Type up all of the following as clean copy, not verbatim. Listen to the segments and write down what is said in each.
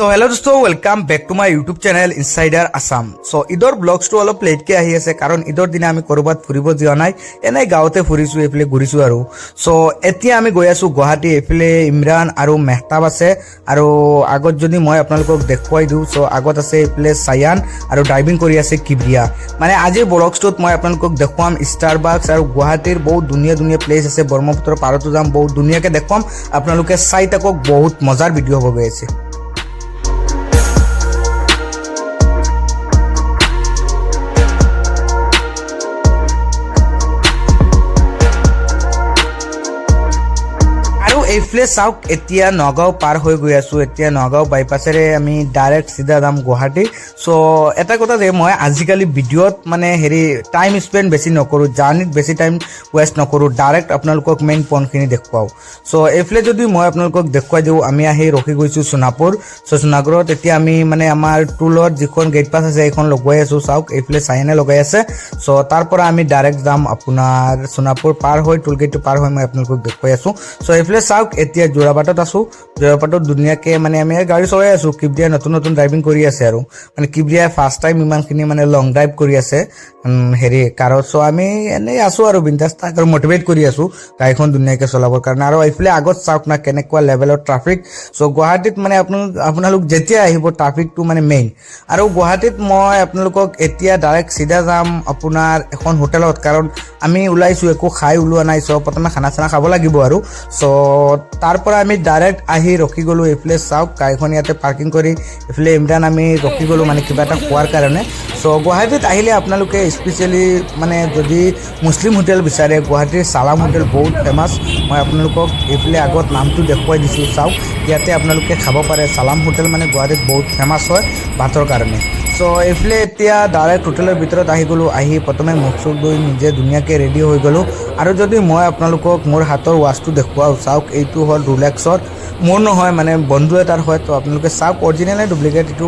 So hello dosto, welcome back to my YouTube channel Insider Assam. So idor vlogs to অলপ late ke ahi ase karon idor dine ami korobat furibo jiya nai enai gaote furisu efle gurisu aru. So etia ami goi asu Guwahati efle Imran aru Mehtab ase aru agot jodi moi apnalokok dekhwai du so agot ase efle Sayan aru driving kori ase Kibriya mane ajir vlogs tot moi apnalokok dekhwam Starbucks aru Guwahatir bahut dunia place ase Brahmaputra paroto jam bahut dunia ke dekhwam apnaloke sai takok bahut mazar video hobo goi ase. এইফলে চাওক এতিয়া নগাঁও পাৰ হৈ গৈ আছো এতিয়া নগাঁও বাইপাছেৰে আমি direct সিধা যাম Guwahati so এটা কথা যে মই আজিকালি ভিডিঅ'ত মানে হেৰি টাইম স্পেন্ড বেছি নকৰো জাৰ্নিত বেছি টাইম ওয়েষ্ট নকৰো ডাইৰেক্ট আপোনালোকক মেইন পইণ্টখিনি দেখুৱাও সো এইফলে যদি মই আপোনালোকক দেখুৱাই দিওঁ আমি আহি ৰখি গৈছো সোনাপুৰ সো সোনাপুৰত এতিয়া আমি মানে আমাৰ টুলত যিখন গেট পাছ আছে এইখন লগাই আছো চাওক এইফলে চাইনে লগাই আছে সো তাৰ পৰা আমি ডাইৰেক্ট যাম আপোনাৰ সোনাপুৰ পাৰ হৈ টুল গেটটো পাৰ হৈ মই আপোনালোকক দেখুৱাই আছো সো এইফলে এতিয়া জোৰাবাটত আছো জোৰাবাটত দুনিয়াকে মানে আমি গাড়ী চলাই আছো কিবৰিয়া নতুন ড্ৰাইভিং কৰি আছে আৰু মানে কিবৰিয়া ফাৰ্ষ্ট টাইম ইমানখিনি মানে লং ড্ৰাইভ কৰি আছে হেৰি কাৰত সো আমি এনে আছো আৰু বিন্দাস তাক আৰু মোটিভেট কৰি আছো গাড়ীখন দুনিয়াকে চলাবৰ কাৰণে আৰু এইফালে আগত চাওক না কেনেকুৱা লেভেলৰ ট্ৰাফিক সো গুৱাহাটীত মানে আপোনালোক যেতিয়া আহিব ট্ৰাফিকটো মানে মেইন আৰু গুৱাহাটীত মই আপোনালোকক এতিয়া ডাইৰেক্ট সিধা যাম আপোনাৰ এখন হোটেলত কাৰণ আমি ওলাইছো একো খাই ওলোৱা নাই সো প্ৰথমে খানা চানা খাব লাগিব আৰু সো তাৰ পৰা আমি ডাইৰেক্ট আহি ৰখি গলো এইফলে চাওক গাড়ীখন ইয়াতে পাৰ্কিং কৰি এইফলে ইমৰান আমি ৰখি গলো মানে কিবা এটা খোৱাৰ কাৰণে সো গুৱাহাটীত আহিলে আপোনালোকে স্পেচিয়েলি মানে যদি মুছলিম হোটেল বিচাৰে গুৱাহাটীৰ সালাম হোটেল বহুত ফেমাছ মই আপোনালোকক এইফলে আগত নামটো দেখুৱাই দিছোঁ চাওক ইয়াতে আপোনালোকে খাব পাৰে সালাম হোটেল মানে গুৱাহাটীত বহুত ফেমাছ হয় ভাতৰ কাৰণে সো এইফলে এতিয়া ডাইৰেক্ট হোটেলৰ ভিতৰত আহি গলো আহি প্ৰথমে মুখ চুখ ধুই নিজে ধুনীয়াকৈ ৰেডি হৈ গলো আৰু যদি মই আপোনালোকক মোৰ হাতৰ ৱাচটো দেখুৱাও চাওক এইটো হ'ল ৰোলেক্সৰ মোৰ নহয় মানে বন্ধু এটাৰ হয় তো আপোনালোকে চাওক অৰিজিনেল নে ডুপ্লিকেট এইটো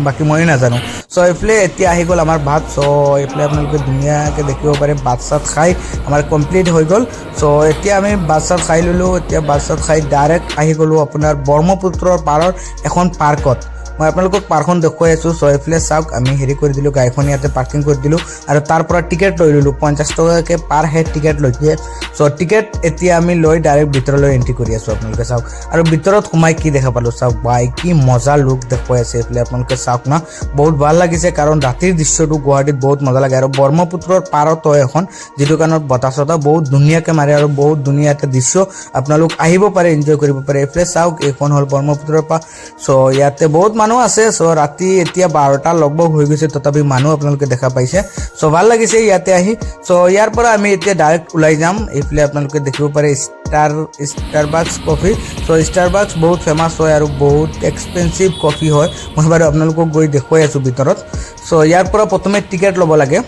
বাকী মই নাজানো সো এইফলে এতিয়া আহি গ'ল আমাৰ ভাত সো এইফলে আপোনালোকে ধুনীয়াকৈ দেখিব পাৰে ভাত চাত খাই আমাৰ কমপ্লিট হৈ গ'ল সো এতিয়া আমি ভাত চাত খাই ল'লোঁ এতিয়া ভাত চাত খাই ডাইৰেক্ট আহি গ'লোঁ আপোনাৰ ব্ৰহ্মপুত্ৰৰ পাৰৰ এখন পাৰ্কত মই আপোনালোকক পাৰ্কখন দেখুৱাই আছো সো এইফলে চাওক আমি হেৰি কৰি দিলোঁ গাড়ীখন ইয়াতে পাৰ্কিং কৰি দিলোঁ আৰু তাৰ পৰা টিকেট লৈ ল'লোঁ 50 টকাকৈ পাৰ হেড টিকেট লৈছে সো টিকেট এতিয়া আমি লৈ ডাইৰেক্ট ভিতৰলৈ এণ্ট্ৰি কৰি আছোঁ আপোনালোকে চাওক আৰু ভিতৰত সোমাই কি দেখা পালোঁ চাওক বাই কি মজা লুক দেখুৱাই আছে এইফালে আপোনালোকে চাওক না বহুত ভাল লাগিছে কাৰণ ৰাতিৰ দৃশ্যটো গুৱাহাটীত বহুত মজা লাগে আৰু ব্ৰহ্মপুত্ৰৰ পাৰত হয় এখন যিটো কাৰণত বতাহ চতাহ বহুত ধুনীয়াকৈ মাৰে আৰু বহুত ধুনীয়া এটা দৃশ্য আপোনালোক আহিব পাৰে এনজয় কৰিব পাৰে এইফালে চাওক এইখন হ'ল ব্ৰহ্মপুত্ৰৰ পাৰ সো ইয়াতে বহুত মানুহ আছে সো ৰাতি এতিয়া 12টা লগভগ হৈ গৈছে তথাপি মানুহ আপোনালোকে দেখা পাইছে সো ভাল লাগিছে ইয়াতে আহি সো ইয়াৰ পৰা আমি এতিয়া ডাইৰেক্ট ওলাই যাম এইফালে আপোনালোকে দেখিব পাৰে ষ্টাৰবাক্স কফি সো ষ্টাৰবাক্স বহুত ফেমাছ হয় আৰু বহুত এক্সপেঞ্চিভ কফি হয় মই বাৰু আপোনালোকক গৈ দেখুৱাই আছোঁ ভিতৰত সো ইয়াৰ পৰা প্ৰথমে টিকেট ল'ব লাগে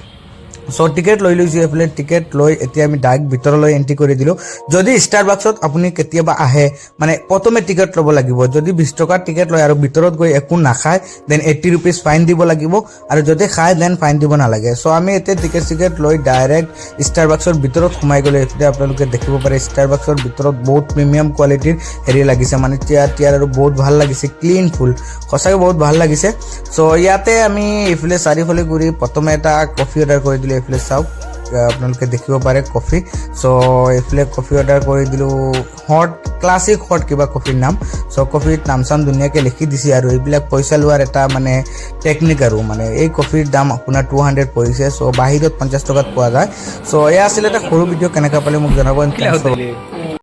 সো টিকেট লৈ লৈছোঁ এইফালে টিকেট লৈ এতিয়া আমি ডাইৰেক্ট ভিতৰলৈ এণ্ট্ৰি কৰি দিলোঁ যদি ষ্টাৰবাক্সত আপুনি কেতিয়াবা আহে মানে প্ৰথমে টিকেট ল'ব লাগিব যদি 20 টকাৰ টিকেট লয় আৰু ভিতৰত গৈ একো নাখায় দেন 80 ৰুপিজ ফাইন দিব লাগিব আৰু যদি খায় দেন ফাইন দিব নালাগে সো আমি এতিয়া টিকেট লৈ ডাইৰেক্ট ষ্টাৰবাক্সৰ ভিতৰত সোমাই গ'লে এতিয়া আপোনালোকে দেখিব পাৰে ষ্টাৰবাক্সৰ ভিতৰত বহুত প্ৰিমিয়াম কোৱালিটিৰ হেৰি লাগিছে মানে টিয়াৰ আৰু বহুত ভাল লাগিছে ক্লিন ফুল সঁচাকৈ বহুত ভাল লাগিছে সো ইয়াতে আমি এইফালে চাৰিফালে ঘূৰি প্ৰথমে এটা কফি অৰ্ডাৰ কৰি দিলোঁ এইফালে চাওক আপোনালোকে দেখিব পাৰে কফি সো এইফালে কফি অৰ্ডাৰ কৰি দিলোঁ হট ক্লাছিক হট কিবা কফিৰ নাম সো কফিৰ নাম চাম ধুনীয়াকৈ লিখি দিছে আৰু এইবিলাক পইচা লোৱাৰ এটা মানে টেকনিক আৰু মানে এই কফিৰ দাম আপোনাৰ 200 পৰিছে সো বাহিৰত 50 টকাত পোৱা যায় সো এয়া আছিলে এটা সৰু ভিডিঅ' কেনেকৈ পালে মোক জনাব